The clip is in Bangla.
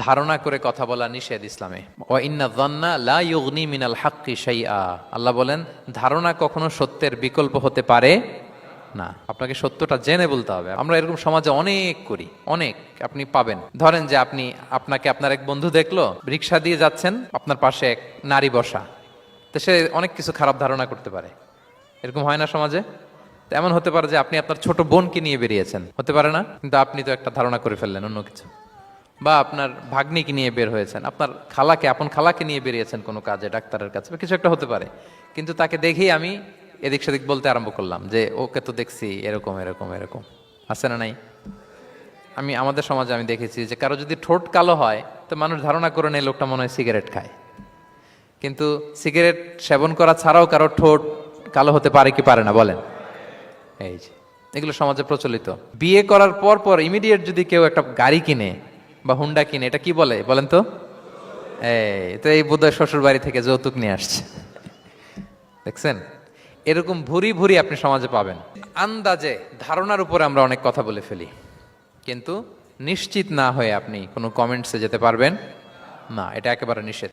ধারণা করে কথা বলা নিষেধ ইসলামে। ওয়া ইন্না যান্না লা ইউগনি মিনাল হাক্কি শাইআ, আল্লাহ বলেন ধারণা কখনো সত্যের বিকল্প হতে পারে না। আপনাকে সত্যটা জেনে বলতে হবে। আমরা এরকম সমাজে অনেক করি, অনেক। আপনি পাবেন, ধরেন যে আপনাকে আপনার এক বন্ধু দেখলো, রিক্সা দিয়ে যাচ্ছেন, আপনার পাশে এক নারী বসা, তো সে অনেক কিছু খারাপ ধারণা করতে পারে। এরকম হয় না সমাজে? তো এমন হতে পারে যে আপনি আপনার ছোট বোনকে নিয়ে বেরিয়েছেন, হতে পারে না? কিন্তু আপনি তো একটা ধারণা করে ফেললেন অন্য কিছু। বা আপনার ভাগ্নিকে নিয়ে বের হয়েছেন, আপনার খালাকে, আপন খালাকে নিয়ে বেরিয়েছেন কোনো কাজে, ডাক্তারের কাছে বা কিছু একটা হতে পারে। কিন্তু তাকে দেখেই আমি এদিক সেদিক বলতে আরম্ভ করলাম যে ওকে তো দেখছি এরকম এরকম এরকম। আছে না নাই? আমাদের সমাজে আমি দেখেছি যে কারো যদি ঠোঁট কালো হয় তো মানুষ ধারণা করে নেয় লোকটা মনে হয় সিগারেট খায়। কিন্তু সিগারেট সেবন করা ছাড়াও কারো ঠোঁট কালো হতে পারে কি পারে না বলেন? এই যে এগুলো সমাজে প্রচলিত। বিয়ে করার পর পর ইমিডিয়েট যদি কেউ একটা গাড়ি কিনে বা হুন্ডা কিনে, এটা কি বলে বলেন তো? এই বোধহয় শ্বশুর বাড়ি থেকে যৌতুক নিয়ে আসছে। দেখছেন, এরকম ভুরি ভুরি আপনি সমাজে পাবেন। আন্দাজে, ধারণার উপরে আমরা অনেক কথা বলে ফেলি, কিন্তু নিশ্চিত না হয়ে আপনি কোনো কমেন্টসে যেতে পারবেন না, এটা একেবারে নিষেধ।